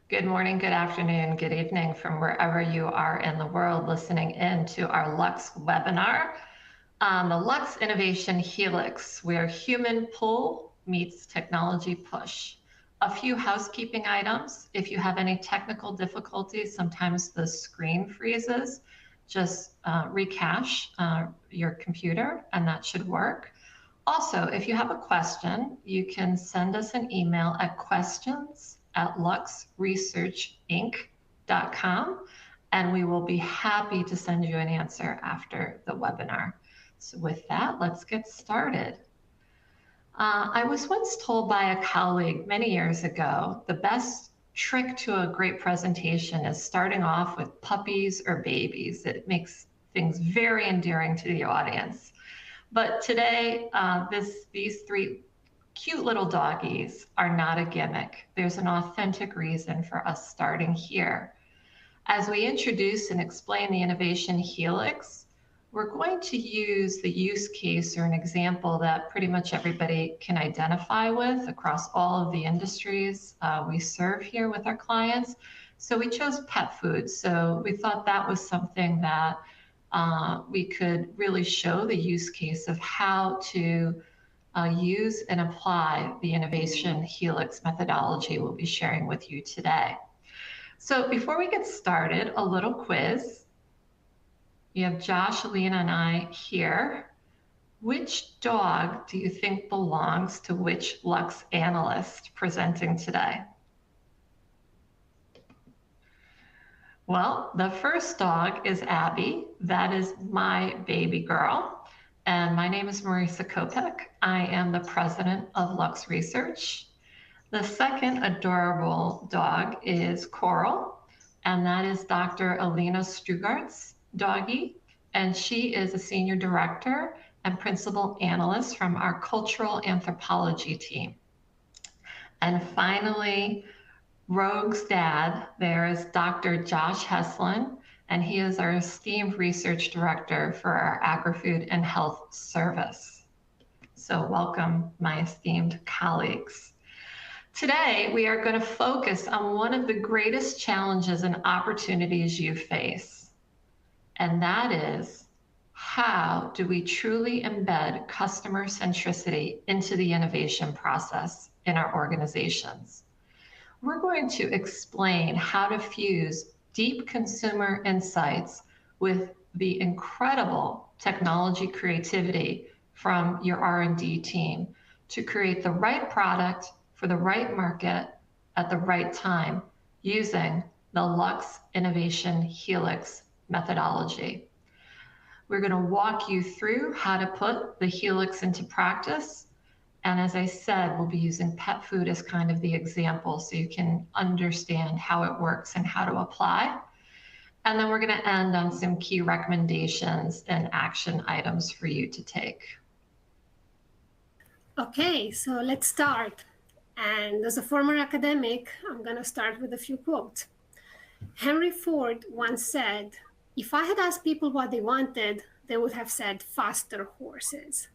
Good morning, good afternoon, good evening from wherever you are in the world listening in to our Lux webinar on the Lux Innovation Helix, where human pull meets technology push. A few housekeeping items. If you have any technical difficulties, sometimes the screen freezes, just recache your computer and that should work. Also, if you have a question, you can send us an email at questions@luxresearchinc.com, and we will be happy to send you an answer after the webinar. So with that, let's get started. I was once told by a colleague many years ago, the best trick to a great presentation is starting off with puppies or babies. It makes things very endearing to the audience. But today, these three cute little doggies are not a gimmick. There's an authentic reason for us starting here. As we introduce and explain the Innovation Helix, we're going to use the use case or an example that pretty much everybody can identify with across all of the industries we serve here with our clients. So we chose pet food. So we thought that was something that we could really show the use case of how to use and apply the Innovation Helix methodology we'll be sharing with you today. So before we get started, a little quiz. You have Josh, Alina, and I here. Which dog do you think belongs to which Lux analyst presenting today? Well, the first dog is Abby. That is my baby girl. And my name is Marisa Kopek. I am the president of Lux Research. The second adorable dog is Coral, and that is Dr. Alina Strugart's doggie. And she is a senior director and principal analyst from our cultural anthropology team. And finally, Rogue's dad, there is Dr. Josh Heslin, and he is our esteemed research director for our Agri-Food and Health Service. So welcome, my esteemed colleagues. Today, we are going to focus on one of the greatest challenges and opportunities you face, and that is, how do we truly embed customer centricity into the innovation process in our organizations? We're going to explain how to fuse deep consumer insights with the incredible technology creativity from your R&D team to create the right product for the right market at the right time using the Lux Innovation Helix methodology. We're going to walk you through how to put the Helix into practice. And as I said, we'll be using pet food as kind of the example so you can understand how it works and how to apply. And then we're going to end on some key recommendations and action items for you to take. Okay, so let's start. And as a former academic, I'm going to start with a few quotes. Henry Ford once said, "If I had asked people what they wanted, they would have said faster horses."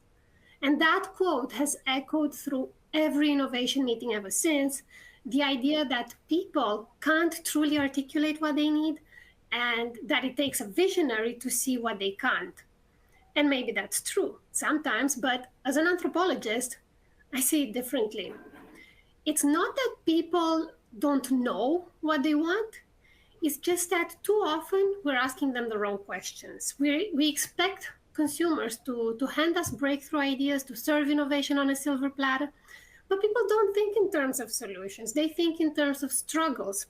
And that quote has echoed through every innovation meeting ever since, the idea that people can't truly articulate what they need and that it takes a visionary to see what they can't. And maybe that's true sometimes, but as an anthropologist, I see it differently. It's not that people don't know what they want. It's just that too often we're asking them the wrong questions. We expect consumers to hand us breakthrough ideas, to serve innovation on a silver platter, but people don't think in terms of solutions. They think in terms of struggles,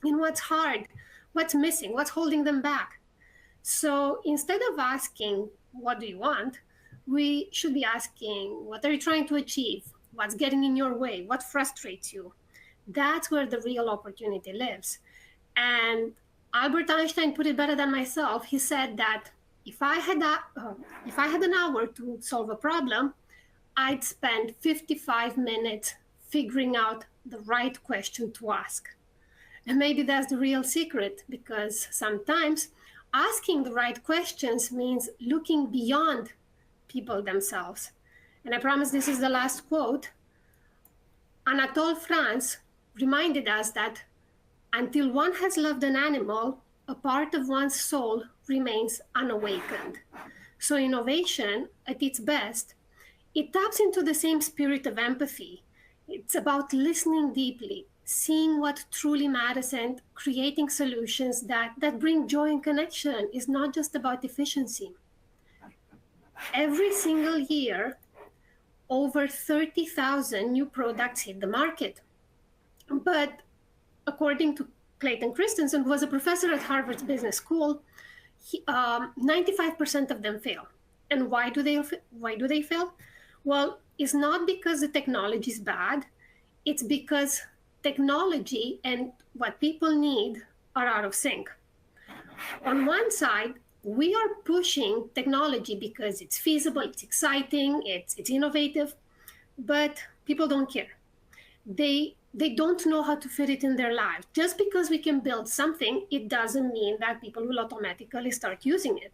in what's hard, what's missing, what's holding them back. So instead of asking, what do you want? We should be asking, what are you trying to achieve? What's getting in your way? What frustrates you? That's where the real opportunity lives. And Albert Einstein put it better than myself. He said that if I had an hour to solve a problem, I'd spend 55 minutes figuring out the right question to ask. And maybe that's the real secret, because sometimes asking the right questions means looking beyond people themselves. And I promise this is the last quote. Anatole France reminded us that Until one has loved an animal, a part of one's soul remains unawakened. So innovation, at its best, it taps into the same spirit of empathy. It's about listening deeply, seeing what truly matters, and creating solutions that bring joy and connection. Is not just about efficiency. Every single year, over 30,000 new products hit the market. But according to Clayton Christensen, who was a professor at Harvard's Business School, 95% of them fail. And why do they fail? Well, it's not because the technology is bad. It's because technology and what people need are out of sync. On one side, we are pushing technology because it's feasible, it's exciting, it's innovative, but people don't care. They don't know how to fit it in their lives. Just because we can build something, it doesn't mean that people will automatically start using it.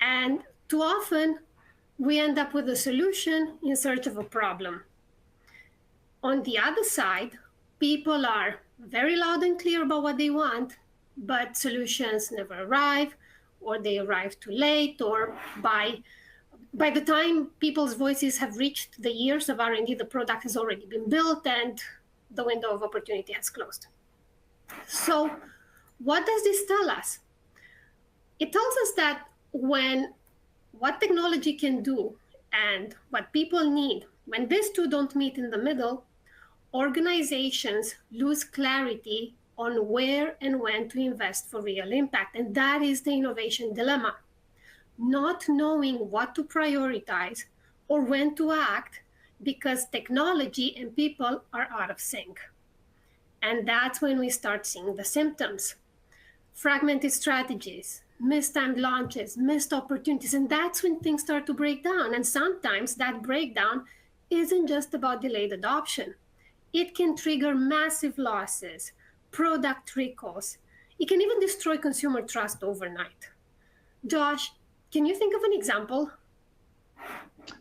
And too often, we end up with a solution in search of a problem. On the other side, people are very loud and clear about what they want, but solutions never arrive, or they arrive too late, or by the time people's voices have reached the years of R&D, the product has already been built and the window of opportunity has closed. So what does this tell us? It tells us that when what technology can do and what people need, when these two don't meet in the middle, organizations lose clarity on where and when to invest for real impact. And that is the innovation dilemma. Not knowing what to prioritize or when to act because technology and people are out of sync. And that's when we start seeing the symptoms. Fragmented strategies, mistimed launches, missed opportunities, and that's when things start to break down. And sometimes that breakdown isn't just about delayed adoption. It can trigger massive losses, product recalls. It can even destroy consumer trust overnight. Josh, can you think of an example?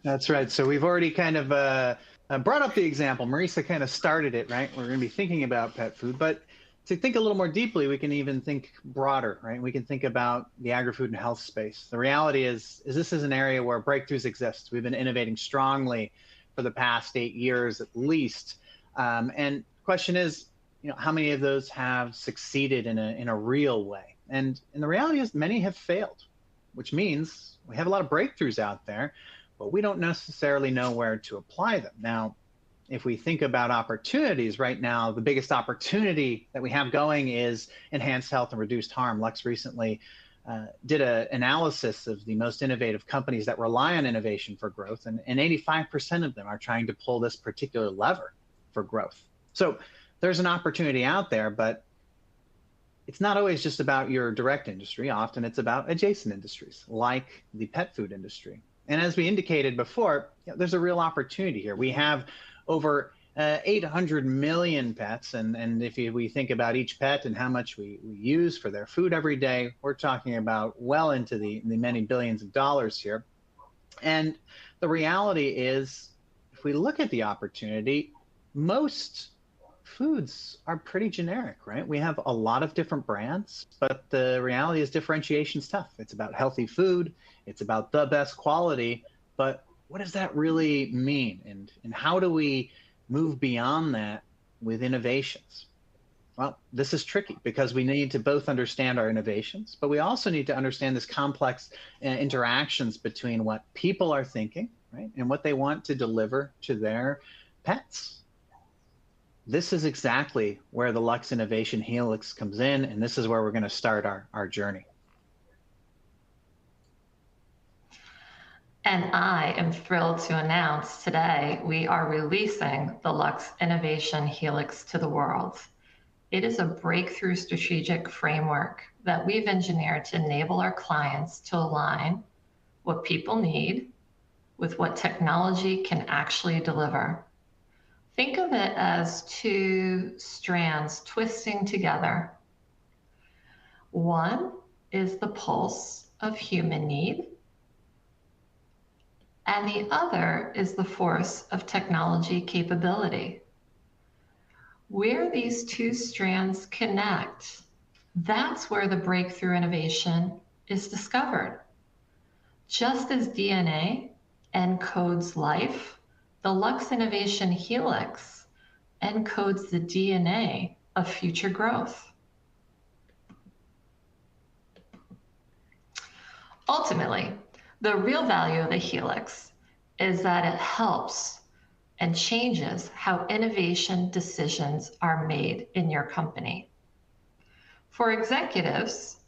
That's right. So we've already kind of brought up the example. Marisa kind of started it, right? We're going to be thinking about pet food, but to think a little more deeply, we can even think broader, right? We can think about the agri-food and health space. The reality is this is an area where breakthroughs exist. We've been innovating strongly for the past 8 years at least. And the question is, how many of those have succeeded in a real way? And the reality is many have failed, which means we have a lot of breakthroughs out there, but we don't necessarily know where to apply them. Now, if we think about opportunities right now, the biggest opportunity that we have going is enhanced health and reduced harm. Lux recently did an analysis of the most innovative companies that rely on innovation for growth, and 85% of them are trying to pull this particular lever for growth. So there's an opportunity out there, but it's not always just about your direct industry. Often it's about adjacent industries like the pet food industry. And as we indicated before, there's a real opportunity here. We have over 800 million pets. And if we think about each pet and how much we use for their food every day, we're talking about well into the many billions of dollars here. And the reality is, if we look at the opportunity, most foods are pretty generic, right? We have a lot of different brands, but the reality is differentiation's tough. It's about healthy food. It's about the best quality, but what does that really mean? And how do we move beyond that with innovations? Well, this is tricky because we need to both understand our innovations, but we also need to understand this complex interactions between what people are thinking, right, and what they want to deliver to their pets. This is exactly where the Lux Innovation Helix comes in, and this is where we're going to start our journey. And I am thrilled to announce today we are releasing the Lux Innovation Helix to the world. It is a breakthrough strategic framework that we've engineered to enable our clients to align what people need with what technology can actually deliver. Think of it as two strands twisting together. One is the pulse of human need, and the other is the force of technology capability. Where these two strands connect, that's where the breakthrough innovation is discovered. Just as DNA encodes life, the Lux Innovation Helix encodes the DNA of future growth. Ultimately, the real value of the Helix is that it helps and changes how innovation decisions are made in your company. For executives,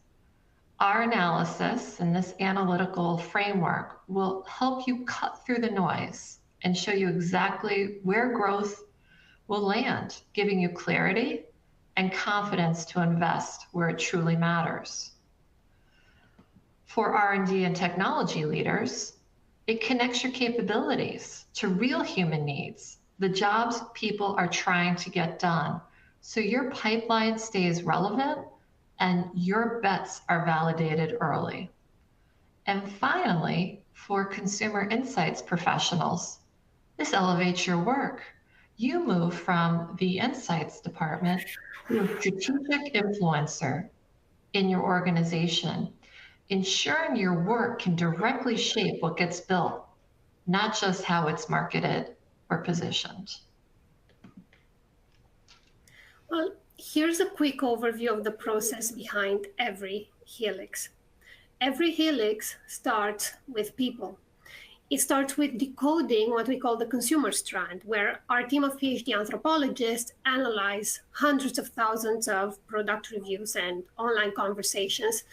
our analysis and this analytical framework will help you cut through the noise and show you exactly where growth will land, giving you clarity and confidence to invest where it truly matters. For R&D and technology leaders, it connects your capabilities to real human needs, the jobs people are trying to get done, so your pipeline stays relevant and your bets are validated early. And finally, for consumer insights professionals, this elevates your work. You move from the insights department to a strategic influencer in your organization, ensuring your work can directly shape what gets built, not just how it's marketed or positioned. Well, here's a quick overview of the process behind every helix. Every helix starts with people. It starts with decoding what we call the consumer strand, where our team of PhD anthropologists analyze hundreds of thousands of product reviews and online conversations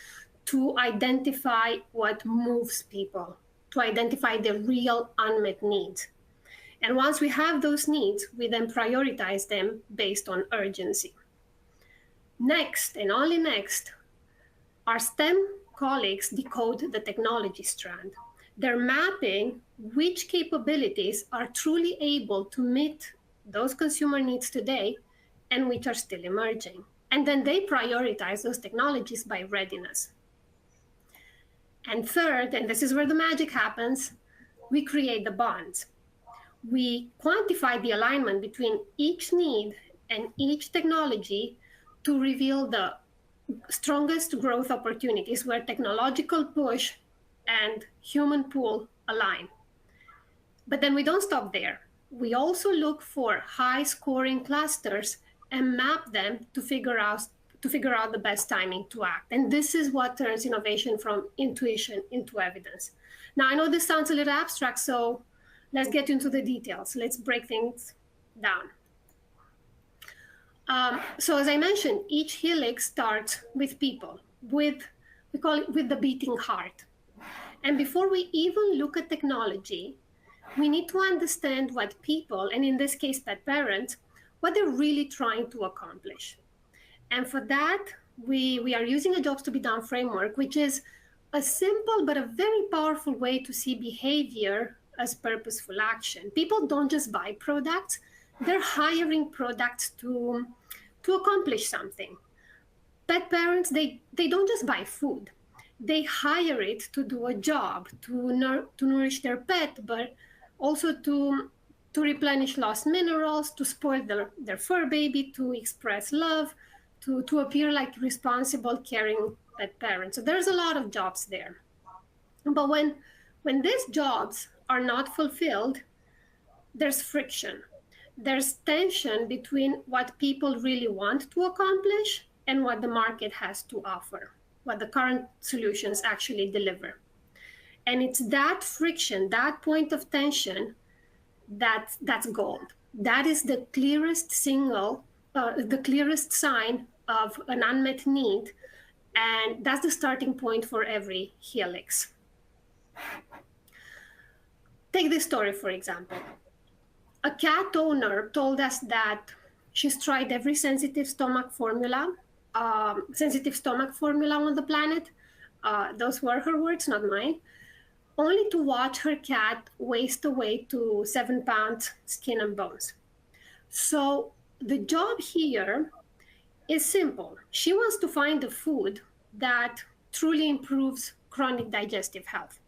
to identify what moves people, to identify the real unmet needs. And once we have those needs, we then prioritize them based on urgency. Next, and only next, our STEM colleagues decode the technology strand. They're mapping which capabilities are truly able to meet those consumer needs today and which are still emerging. And then they prioritize those technologies by readiness. And third, and this is where the magic happens, we create the bonds. We quantify the alignment between each need and each technology to reveal the strongest growth opportunities where technological push and human pull align. But then we don't stop there. We also look for high scoring clusters and map them to figure out the best timing to act. And this is what turns innovation from intuition into evidence. Now, I know this sounds a little abstract, so let's get into the details. Let's break things down. So as I mentioned, each helix starts with people, we call it with the beating heart. And before we even look at technology, we need to understand what people, and in this case, pet parents, what they're really trying to accomplish. And for that, we are using a jobs to be done framework, which is a simple but a very powerful way to see behavior as purposeful action. People don't just buy products, they're hiring products to accomplish something. Pet parents, they don't just buy food. They hire it to do a job, to nourish their pet, but also to replenish lost minerals, to spoil their fur baby, to express love, to appear like responsible, caring pet parents. So there's a lot of jobs there. But when these jobs are not fulfilled, there's friction. There's tension between what people really want to accomplish and what the market has to offer, what the current solutions actually deliver. And it's that friction, that point of tension, that's gold. That is the clearest the clearest sign of an unmet need. And that's the starting point for every helix. Take this story, for example. A cat owner told us that she's tried every sensitive stomach formula on the planet. Those were her words, not mine. Only to watch her cat waste away to 7 pounds skin and bones. So the job here is simple. She wants to find a food that truly improves chronic digestive health.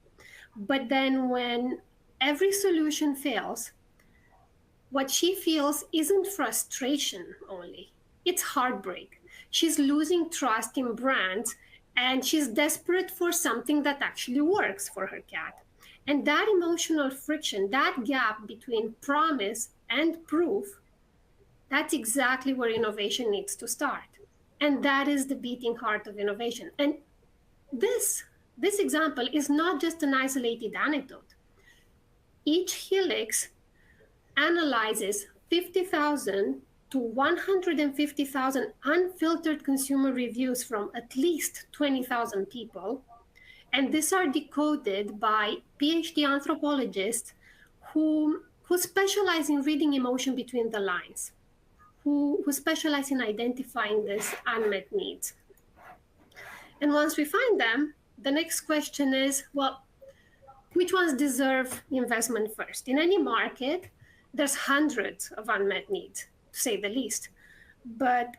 But then when every solution fails, what she feels isn't frustration only, it's heartbreak. She's losing trust in brands and she's desperate for something that actually works for her cat. And that emotional friction, that gap between promise and proof, that's exactly where innovation needs to start. And that is the beating heart of innovation. And this example is not just an isolated anecdote. Each Helix analyzes 50,000 to 150,000 unfiltered consumer reviews from at least 20,000 people. And these are decoded by PhD anthropologists who specialize in reading emotion between the lines, who specialize in identifying these unmet needs. And once we find them, the next question is, well, which ones deserve investment first? In any market, there's hundreds of unmet needs, to say the least. But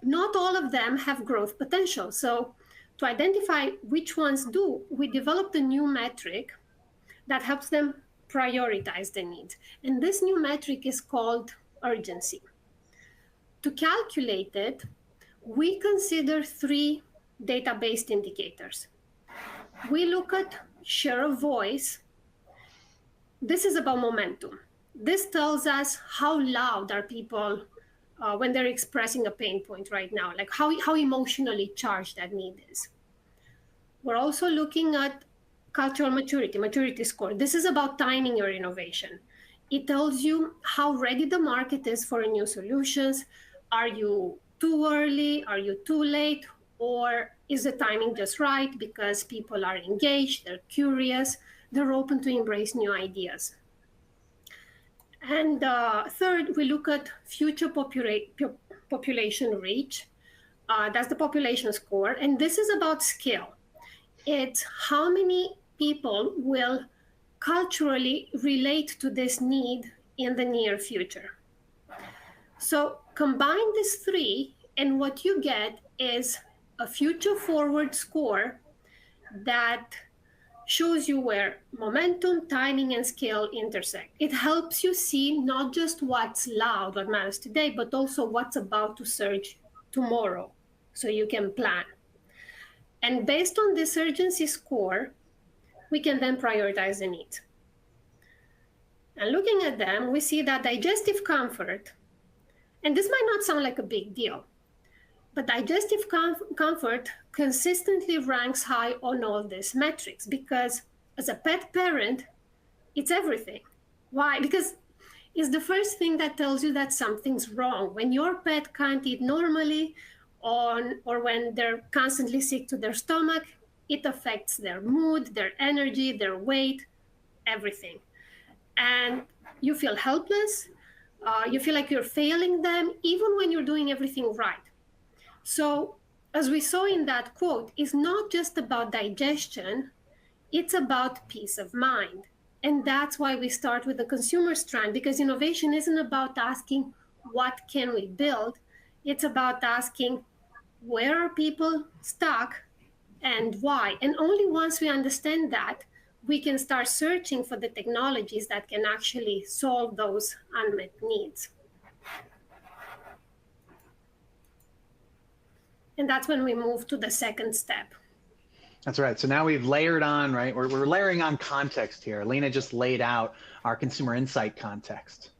not all of them have growth potential. So to identify which ones do, we developed a new metric that helps them prioritize the needs. And this new metric is called urgency. To calculate it, we consider three data-based indicators. We look at share of voice. This is about momentum. This tells us how loud are people when they're expressing a pain point right now, like how emotionally charged that need is. We're also looking at cultural maturity score. This is about timing your innovation. It tells you how ready the market is for new solutions. Are you too early? Are you too late? Or is the timing just right because people are engaged, they're curious, they're open to embrace new ideas? And third, we look at future population reach. That's the population score. And this is about scale. It's how many people will culturally relate to this need in the near future. So combine these three, and what you get is a future forward score that shows you where momentum, timing, and scale intersect. It helps you see not just what's loud, what matters today, but also what's about to surge tomorrow, so you can plan. And based on this urgency score, we can then prioritize the needs. And looking at them, we see that digestive comfort, and this might not sound like a big deal, but digestive comfort consistently ranks high on all these metrics because as a pet parent, it's everything. Why? Because it's the first thing that tells you that something's wrong. When your pet can't eat normally or when they're constantly sick to their stomach, it affects their mood, their energy, their weight, everything. And you feel helpless. You feel like you're failing them, even when you're doing everything right. So as we saw in that quote, it's not just about digestion, it's about peace of mind. And that's why we start with the consumer strand, because innovation isn't about asking, what can we build? It's about asking, where are people stuck and why? And only once we understand that, we can start searching for the technologies that can actually solve those unmet needs. And that's when we move to the second step. That's right. So now we've layered on, right? We're layering on context here. Lena just laid out our consumer insight context.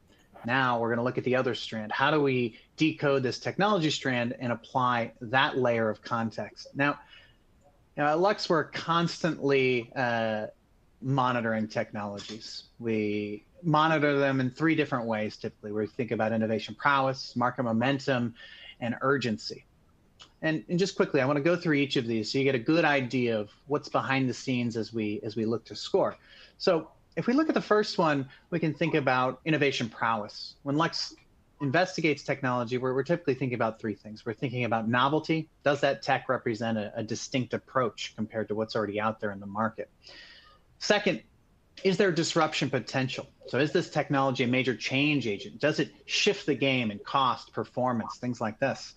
Now we're going to look at the other strand. How do we decode this technology strand and apply that layer of context? Now, at Lux, we're constantly monitoring technologies. We monitor them in three different ways, typically. We think about innovation prowess, market momentum, and urgency. And just quickly, I want to go through each of these so you get a good idea of what's behind the scenes as we look to score. So if we look at the first one, we can think about innovation prowess. When Lux investigates technology, we're typically thinking about three things. We're thinking about novelty. Does that tech represent a distinct approach compared to what's already out there in the market? Second, is there disruption potential? So is this technology a major change agent? Does it shift the game in cost, performance, things like this?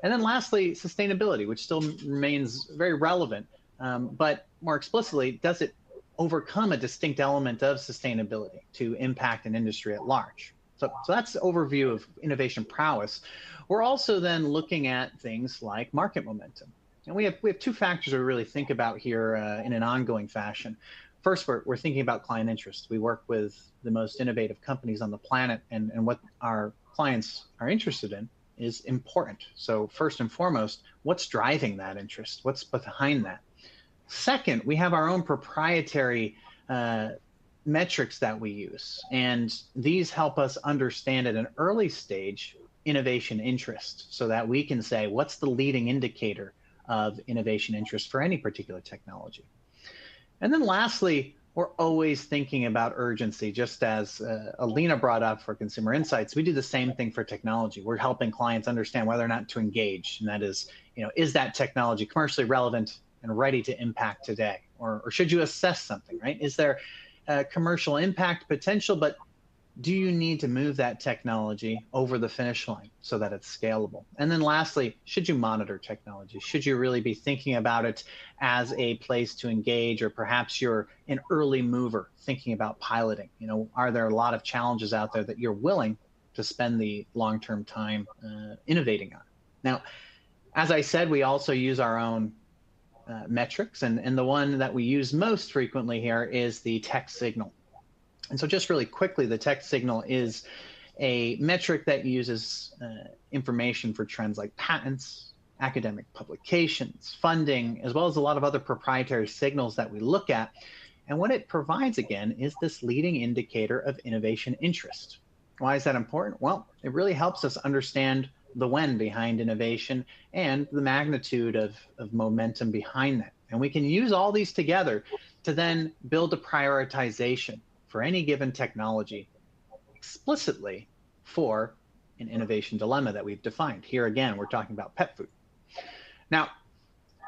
And then lastly, sustainability, which still remains very relevant, but more explicitly, does it overcome a distinct element of sustainability to impact an industry at large? So that's the overview of innovation prowess. We're also then looking at things like market momentum. And we have two factors we really think about here in an ongoing fashion. First, we're thinking about client interest. We work with the most innovative companies on the planet, and what our clients are interested in is important. So first and foremost, what's driving that interest? What's behind that? Second, we have our own proprietary metrics that we use, and these help us understand at an early stage innovation interest, so that we can say what's the leading indicator of innovation interest for any particular technology. And then lastly, we're always thinking about urgency. Just as Alina brought up for consumer insights, we do the same thing for technology. We're helping clients understand whether or not to engage, and that is, is that technology commercially relevant and ready to impact today, or should you assess something, right? Is there commercial impact potential, but do you need to move that technology over the finish line so that it's scalable? And then lastly, should you monitor technology? Should you really be thinking about it as a place to engage, or perhaps you're an early mover thinking about piloting? Are there a lot of challenges out there that you're willing to spend the long-term time innovating on? Now, as I said, we also use our own metrics, and the one that we use most frequently here is the tech signal. And so just really quickly, the tech signal is a metric that uses information for trends like patents, academic publications, funding, as well as a lot of other proprietary signals that we look at. And what it provides, again, is this leading indicator of innovation interest. Why is that important? Well, it really helps us understand the when behind innovation and the magnitude of momentum behind that. And we can use all these together to then build a prioritization for any given technology explicitly for an innovation dilemma that we've defined. Here again, we're talking about pet food. Now,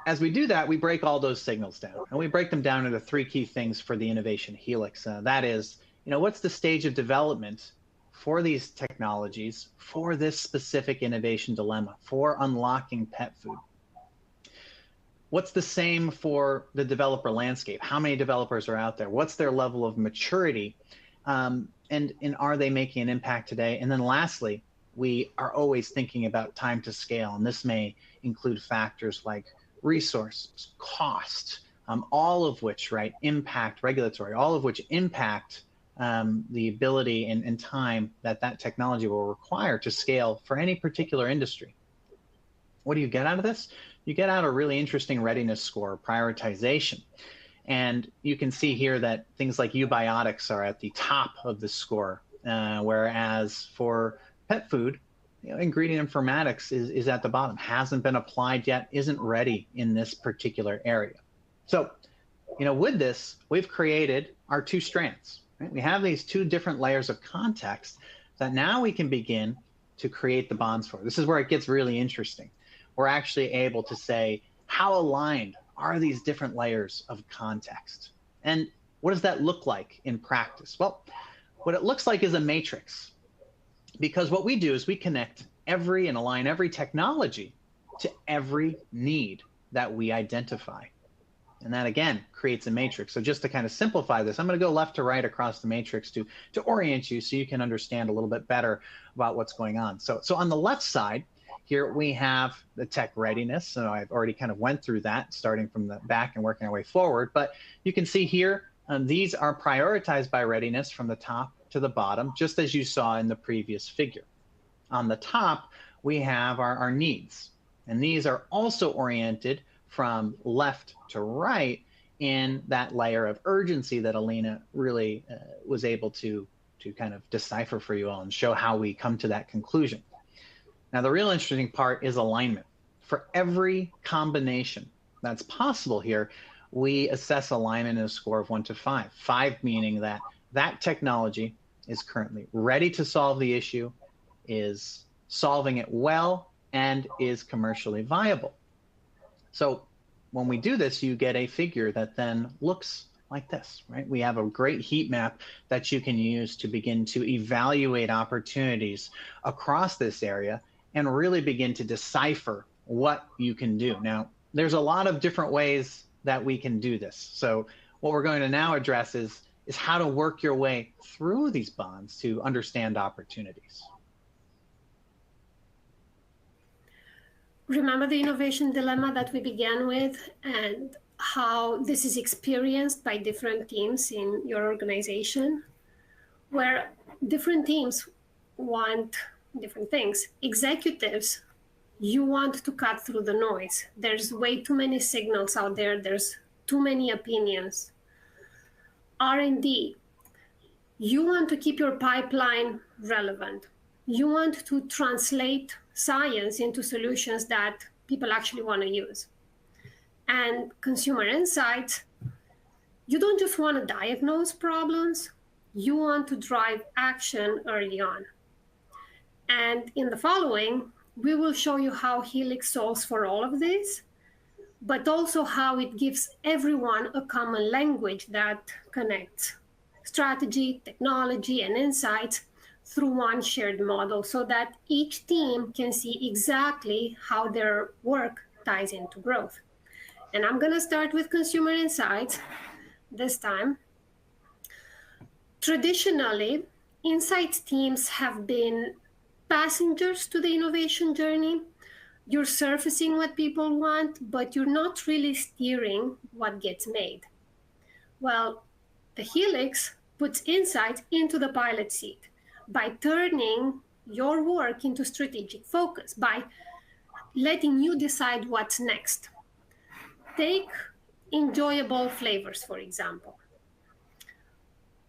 as we do that, we break all those signals down, and we break them down into three key things for the innovation helix. That is, what's the stage of development for these technologies for this specific innovation dilemma, for unlocking pet food? What's the same for the developer landscape? How many developers are out there? What's their level of maturity? And are they making an impact today? And then lastly, we are always thinking about time to scale. And this may include factors like resources, cost, all of which, impact regulatory, all of which impact the ability and time that technology will require to scale for any particular industry. What do you get out of this? You get out a really interesting readiness score, prioritization. And you can see here that things like eubiotics are at the top of the score, whereas for pet food, ingredient informatics is at the bottom, hasn't been applied yet, isn't ready in this particular area. So, with this, we've created our two strands. Right? We have these two different layers of context that now we can begin to create the bonds for. This is where it gets really interesting. We're actually able to say, how aligned are these different layers of context? And what does that look like in practice? Well, what it looks like is a matrix, because what we do is we connect and align every technology to every need that we identify. And that, again, creates a matrix. So just to kind of simplify this, I'm going to go left to right across the matrix to orient you so you can understand a little bit better about what's going on. So on the left side, here we have the tech readiness. So I've already kind of went through that, starting from the back and working our way forward. But you can see here, these are prioritized by readiness from the top to the bottom, just as you saw in the previous figure. On the top, we have our needs. And these are also oriented from left to right in that layer of urgency that Alina really was able to kind of decipher for you all and show how we come to that conclusion. Now, the real interesting part is alignment. For every combination that's possible here, we assess alignment in a score of 1 to 5. 5 meaning that technology is currently ready to solve the issue, is solving it well, and is commercially viable. So when we do this, you get a figure that then looks like this, right? We have a great heat map that you can use to begin to evaluate opportunities across this area and really begin to decipher what you can do. Now, there's a lot of different ways that we can do this. So what we're going to now address is is how to work your way through these bonds to understand opportunities. Remember the innovation dilemma that we began with, and how this is experienced by different teams in your organization, where different teams want different things. Executives, you want to cut through the noise. There's way too many signals out there. There's too many opinions. R&D, you want to keep your pipeline relevant. You want to translate science into solutions that people actually want to use. And consumer insights, you don't just want to diagnose problems, you want to drive action early on. And in the following, we will show you how Helix solves for all of this, but also how it gives everyone a common language that connects strategy, technology, and insights through one shared model, so that each team can see exactly how their work ties into growth. And I'm going to start with consumer insights this time. Traditionally, insights teams have been passengers to the innovation journey. You're surfacing what people want, but you're not really steering what gets made. Well, the Helix puts insights into the pilot seat by turning your work into strategic focus, by letting you decide what's next. Take enjoyable flavors, for example.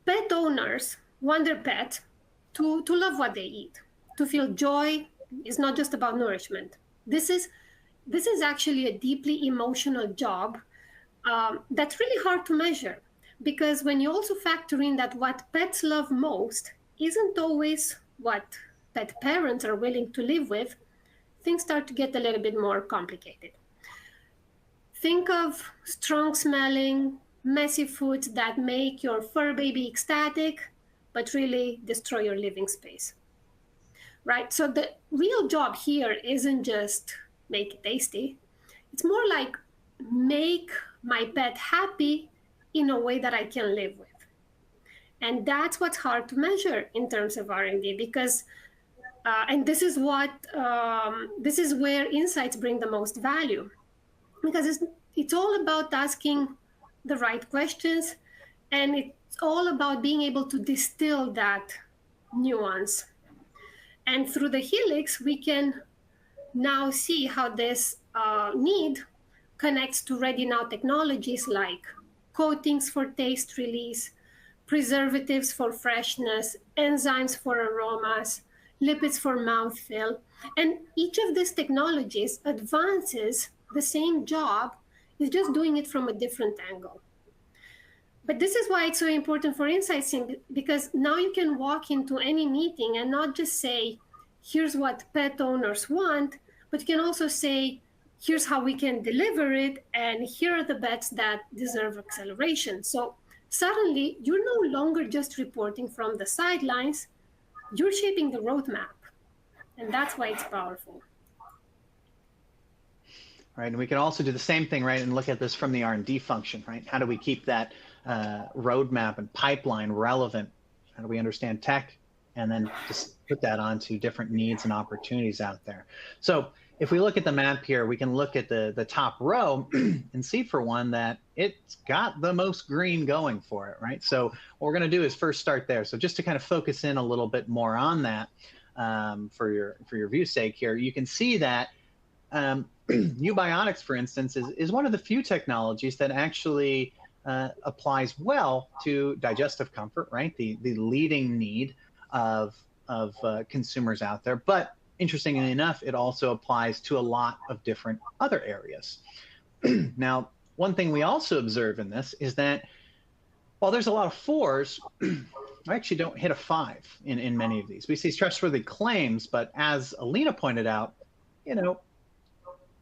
Pet owners want their pet to love what they eat, to feel joy is not just about nourishment. This is actually a deeply emotional job that's really hard to measure, because when you also factor in that what pets love most isn't always what pet parents are willing to live with, things start to get a little bit more complicated. Think of strong-smelling, messy foods that make your fur baby ecstatic, but really destroy your living space, right? So the real job here isn't just make it tasty. It's more like make my pet happy in a way that I can live with. And that's what's hard to measure in terms of R&D, because, and this is where insights bring the most value, because it's all about asking the right questions, and it's all about being able to distill that nuance. And through the Helix, we can now see how this need connects to ready now technologies like coatings for taste release, preservatives for freshness, enzymes for aromas, lipids for mouthfeel. And each of these technologies advances the same job, is just doing it from a different angle. But this is why it's so important for insights, because now you can walk into any meeting and not just say, here's what pet owners want, but you can also say, here's how we can deliver it, and here are the bets that deserve acceleration. So suddenly, you're no longer just reporting from the sidelines, you're shaping the roadmap. And that's why it's powerful. Right, and we can also do the same thing, right, and look at this from the R&D function, right? How do we keep that roadmap and pipeline relevant? How do we understand tech? And then just put that onto different needs and opportunities out there. So if we look at the map here, we can look at the top row and see, for one, that it's got the most green going for it, right? So what we're going to do is first start there. So just to kind of focus in a little bit more on that for your view's sake here, you can see that eubiotics, for instance, is one of the few technologies that actually applies well to digestive comfort, right? The leading need of consumers out there. But interestingly enough, it also applies to a lot of different other areas. Now, one thing we also observe in this is that while there's a lot of 4s, I actually don't hit a 5 in many of these. We see trustworthy claims, but as Alina pointed out, you know,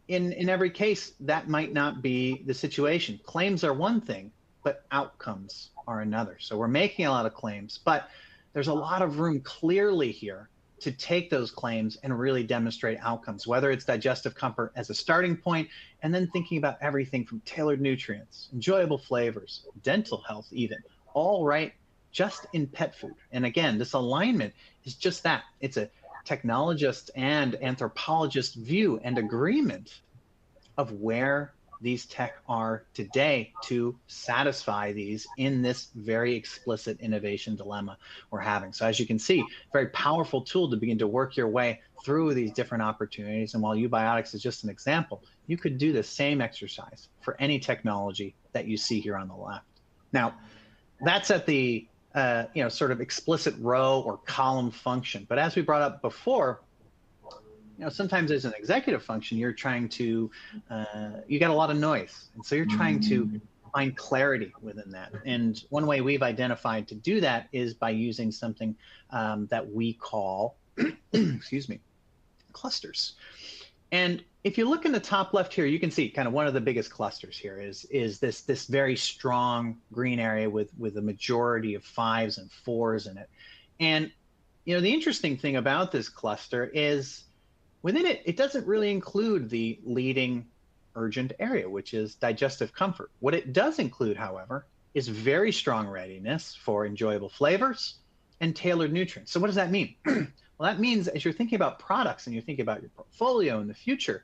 in every case, that might not be the situation. Claims are one thing, but outcomes are another. So we're making a lot of claims, but there's a lot of room clearly here to take those claims and really demonstrate outcomes, whether it's digestive comfort as a starting point, and then thinking about everything from tailored nutrients, enjoyable flavors, dental health even, all right just in pet food. And again, this alignment is just that. It's a technologist and anthropologist view and agreement of where these tech are today to satisfy these in this very explicit innovation dilemma we're having. So as you can see, very powerful tool to begin to work your way through these different opportunities. And while Ubiotics is just an example, you could do the same exercise for any technology that you see here on the left. Now, that's at the sort of explicit row or column function. But as we brought up before, sometimes as an executive function, you're trying to, you got a lot of noise. And so you're trying to find clarity within that. And one way we've identified to do that is by using something that we call, excuse me, clusters. And if you look in the top left here, you can see kind of one of the biggest clusters here is this very strong green area with a majority of 5s and 4s in it. And the interesting thing about this cluster is within it, it doesn't really include the leading urgent area, which is digestive comfort. What it does include, however, is very strong readiness for enjoyable flavors and tailored nutrients. So what does that mean? Well, that means as you're thinking about products and you're thinking about your portfolio in the future,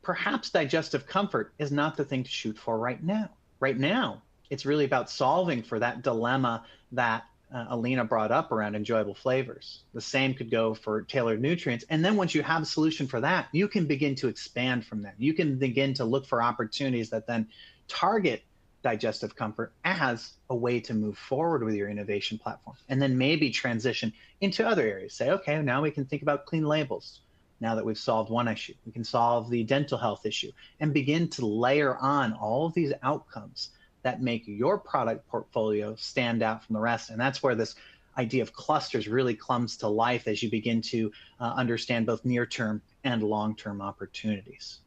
perhaps digestive comfort is not the thing to shoot for right now. Right now, it's really about solving for that dilemma that Alina brought up around enjoyable flavors. The same could go for tailored nutrients. And then once you have a solution for that, you can begin to expand from that. You can begin to look for opportunities that then target digestive comfort as a way to move forward with your innovation platform. And then maybe transition into other areas. Say, okay, now we can think about clean labels. Now that we've solved one issue, we can solve the dental health issue and begin to layer on all of these outcomes that make your product portfolio stand out from the rest. And that's where this idea of clusters really comes to life as you begin to understand both near-term and long-term opportunities.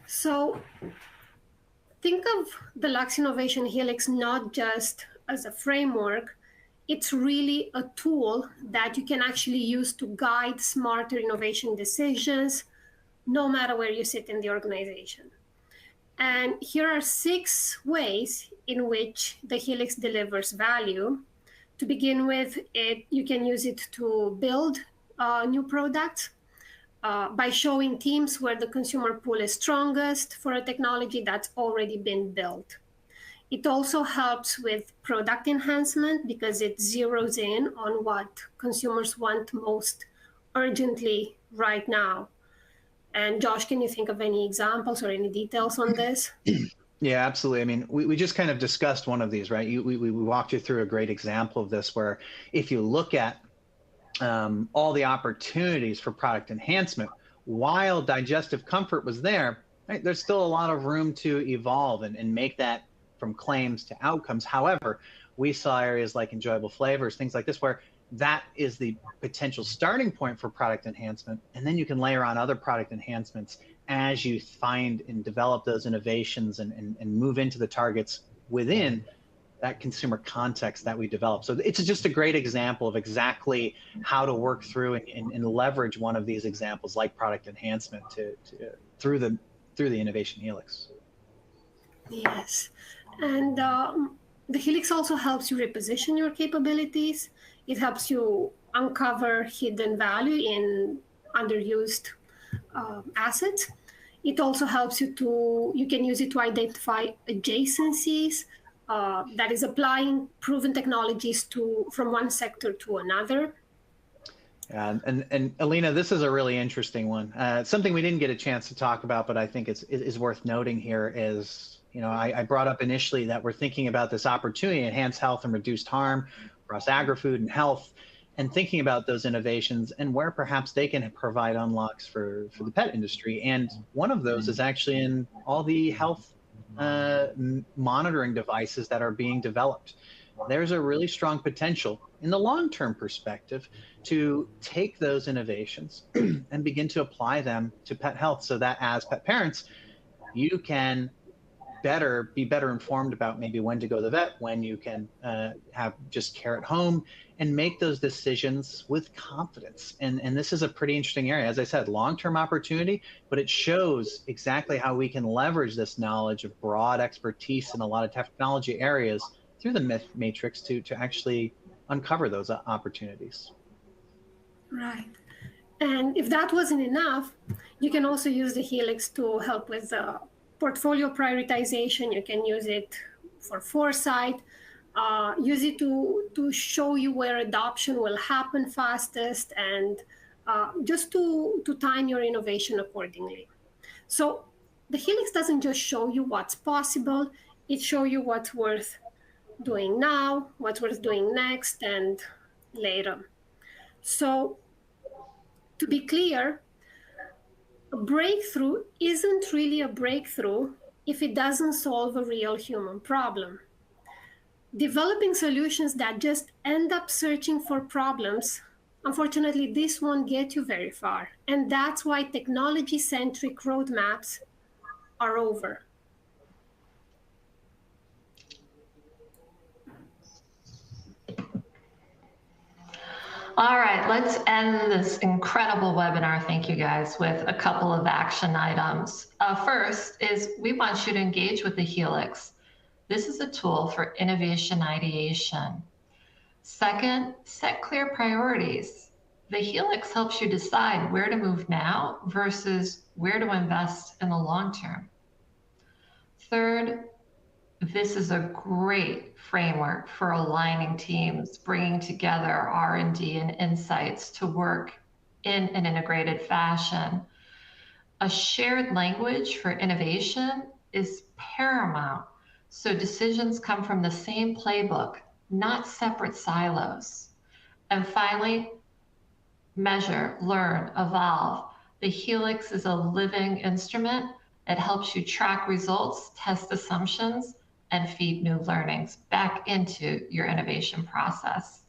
So think of the Lux Innovation Helix not just as a framework, it's really a tool that you can actually use to guide smarter innovation decisions, no matter where you sit in the organization. And here are 6 ways in which the Helix delivers value. To begin with, you can use it to build new products by showing teams where the consumer pool is strongest for a technology that's already been built. It also helps with product enhancement because it zeroes in on what consumers want most urgently right now. And Josh, can you think of any examples or any details on this? Yeah, absolutely. I mean, we just kind of discussed one of these, right? We walked you through a great example of this where if you look at all the opportunities for product enhancement, while digestive comfort was there, right, there's still a lot of room to evolve and make that from claims to outcomes. However, we saw areas like enjoyable flavors, things like this, where that is the potential starting point for product enhancement. And then you can layer on other product enhancements as you find and develop those innovations and move into the targets within that consumer context that we develop. So it's just a great example of exactly how to work through and leverage one of these examples like product enhancement through the Innovation Helix. Yes. And the Helix also helps you reposition your capabilities. It helps you uncover hidden value in underused assets. It also helps you can use it to identify adjacencies, that is applying proven technologies from one sector to another. And Alina, this is a really interesting one. Something we didn't get a chance to talk about, but I think is worth noting here is, I brought up initially that we're thinking about this opportunity to enhance health and reduced harm across agri-food and health, and thinking about those innovations and where perhaps they can provide unlocks for the pet industry. And one of those is actually in all the health monitoring devices that are being developed. There's a really strong potential in the long-term perspective to take those innovations and begin to apply them to pet health so that as pet parents, you can be better informed about maybe when to go to the vet, when you can have just care at home, and make those decisions with confidence. And this is a pretty interesting area. As I said, long-term opportunity, but it shows exactly how we can leverage this knowledge of broad expertise in a lot of technology areas through the matrix to actually uncover those opportunities. Right. And if that wasn't enough, you can also use the Helix to help with portfolio prioritization. You can use it for foresight, use it to show you where adoption will happen fastest, and just to time your innovation accordingly. So the Helix doesn't just show you what's possible, it shows you what's worth doing now, what's worth doing next, and later. So to be clear, a breakthrough isn't really a breakthrough if it doesn't solve a real human problem. Developing solutions that just end up searching for problems, unfortunately, this won't get you very far. And that's why technology-centric roadmaps are over. All right, let's end this incredible webinar, thank you guys, with a couple of action items. First is we want you to engage with the Helix. This is a tool for innovation ideation. Second, set clear priorities. The Helix helps you decide where to move now versus where to invest in the long term. Third, this is a great framework for aligning teams, bringing together R&D and insights to work in an integrated fashion. A shared language for innovation is paramount, so decisions come from the same playbook, not separate silos. And finally, measure, learn, evolve. The Helix is a living instrument. It helps you track results, test assumptions, and feed new learnings back into your innovation process.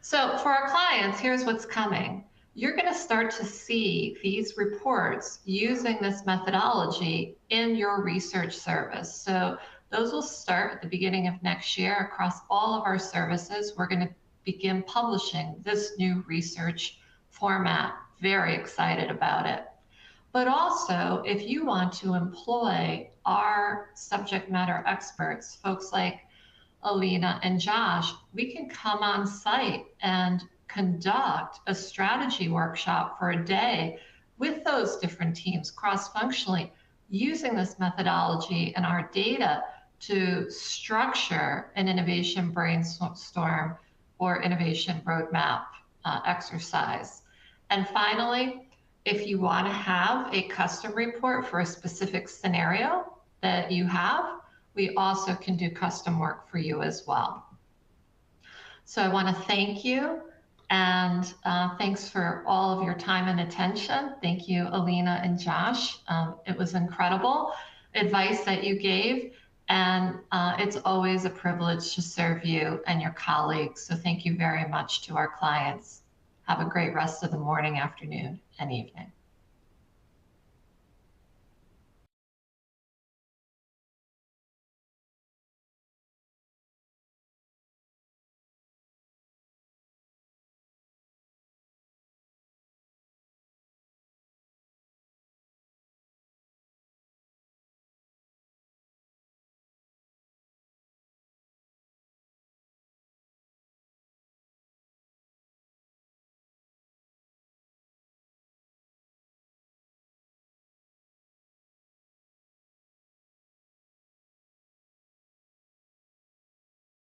So for our clients, here's what's coming. You're going to start to see these reports using this methodology in your research service. So those will start at the beginning of next year across all of our services. We're going to begin publishing this new research format. Very excited about it. But also, if you want to employ our subject matter experts, folks like Alina and Josh, we can come on site and conduct a strategy workshop for a day with those different teams cross-functionally, using this methodology and our data to structure an innovation brainstorm or innovation roadmap exercise. And finally, if you want to have a custom report for a specific scenario that you have, we also can do custom work for you as well. So I want to thank you, and thanks for all of your time and attention. Thank you, Alina and Josh. It was incredible advice that you gave, and it's always a privilege to serve you and your colleagues. So thank you very much to our clients. Have a great rest of the morning, afternoon, and evening.